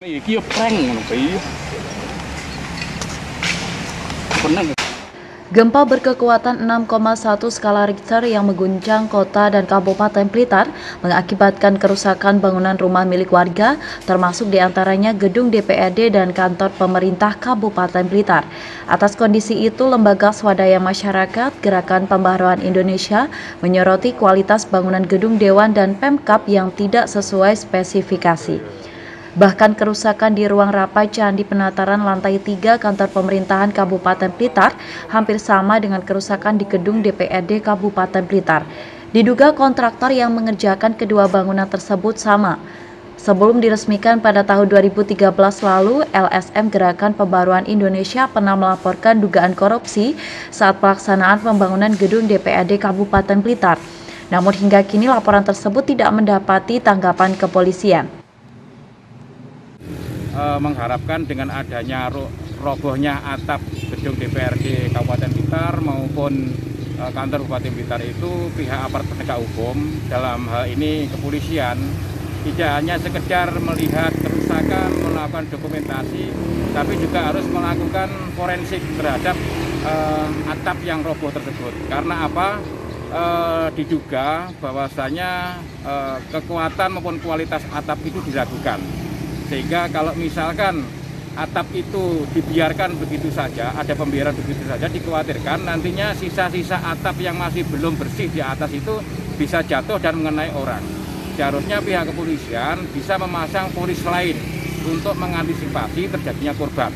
Iki yo prank ngono kuwi. Bener. Gempa berkekuatan 6,1 skala Richter yang mengguncang kota dan Kabupaten Blitar mengakibatkan kerusakan bangunan rumah milik warga, termasuk diantaranya gedung DPRD dan kantor pemerintah Kabupaten Blitar. Atas kondisi itu, Lembaga Swadaya Masyarakat Gerakan Pembaharuan Indonesia menyoroti kualitas bangunan gedung Dewan dan Pemkab yang tidak sesuai spesifikasi. Bahkan kerusakan di ruang rapat Candi Penataran lantai 3 kantor pemerintahan Kabupaten Blitar hampir sama dengan kerusakan di gedung DPRD Kabupaten Blitar. Diduga kontraktor yang mengerjakan kedua bangunan tersebut sama. Sebelum diresmikan pada tahun 2013 lalu, LSM Gerakan Pembaharuan Indonesia pernah melaporkan dugaan korupsi saat pelaksanaan pembangunan gedung DPRD Kabupaten Blitar. Namun hingga kini laporan tersebut tidak mendapati tanggapan kepolisian. Mengharapkan dengan adanya robohnya atap gedung DPRD Kabupaten Blitar maupun kantor Bupati Blitar itu pihak aparat penegak hukum dalam hal ini kepolisian tidak hanya sekedar melihat kerusakan, melakukan dokumentasi, tapi juga harus melakukan forensik terhadap atap yang roboh tersebut. Karena apa? Diduga bahwasanya kekuatan maupun kualitas atap itu diragukan. Sehingga kalau misalkan atap itu dibiarkan begitu saja, ada pembiaran begitu saja, dikhawatirkan nantinya sisa-sisa atap yang masih belum bersih di atas itu bisa jatuh dan mengenai orang. Seharusnya pihak kepolisian bisa memasang polis lain untuk mengantisipasi terjadinya korban.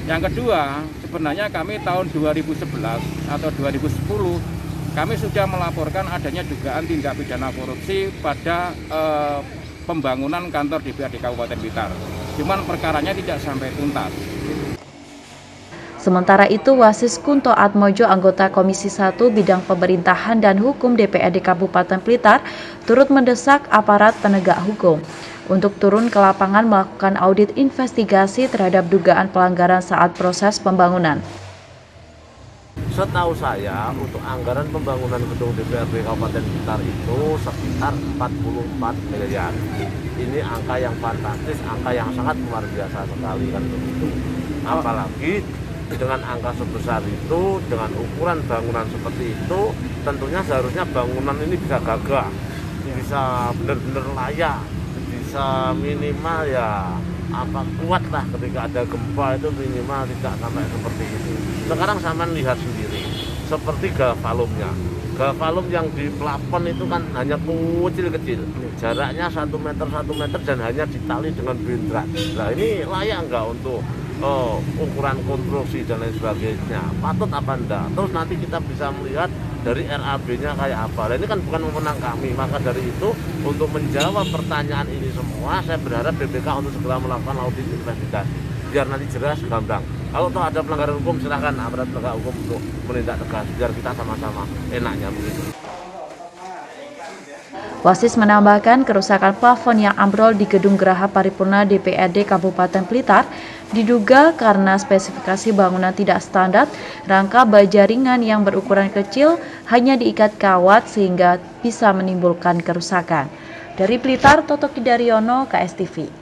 Yang kedua, sebenarnya kami tahun 2011 atau 2010 kami sudah melaporkan adanya dugaan tindak pidana korupsi pada pembangunan kantor DPRD Kabupaten Blitar. Cuman perkaranya tidak sampai tuntas. Sementara itu, Wasis Kunto Atmojo, anggota Komisi 1 Bidang Pemerintahan dan Hukum DPRD Kabupaten Blitar, turut mendesak aparat penegak hukum untuk turun ke lapangan melakukan audit investigasi terhadap dugaan pelanggaran saat proses pembangunan. Setahu saya, untuk anggaran pembangunan gedung DPRD Kabupaten Blitar itu sekitar 44 miliar. Ini angka yang fantastis, angka yang sangat luar biasa sekali kan begitu. Apalagi dengan angka sebesar itu, dengan ukuran bangunan seperti itu, tentunya seharusnya bangunan ini bisa gagah, bisa benar-benar layak, bisa minimal ya kuat lah ketika ada gempa itu minimal tidak sampai seperti itu. Sekarang sampean lihat sendiri seperti galvalumnya. Galvalum yang di plafon itu kan hanya kecil-kecil, jaraknya 1 meter dan hanya ditali dengan bentrak. Nah ini layak enggak untuk ukuran konstruksi dan lain sebagainya? Patut apa enggak? Terus nanti kita bisa melihat dari RAB-nya kayak apa. Nah, ini kan bukan memenang kami, maka dari itu untuk menjawab pertanyaan ini semua, saya berharap BPK untuk segera melakukan audit investigasi, biar nanti jelas gamblang. Kalau toh ada pelanggaran hukum, silahkan aparat penegak hukum untuk menindak tegas, biar kita sama-sama enaknya begitu. Wasis menambahkan kerusakan plafon yang ambrol di Gedung Geraha Paripurna DPRD Kabupaten Blitar diduga karena spesifikasi bangunan tidak standar, rangka baja ringan yang berukuran kecil hanya diikat kawat sehingga bisa menimbulkan kerusakan. Dari Blitar, Toto Kidaryono, KSTV.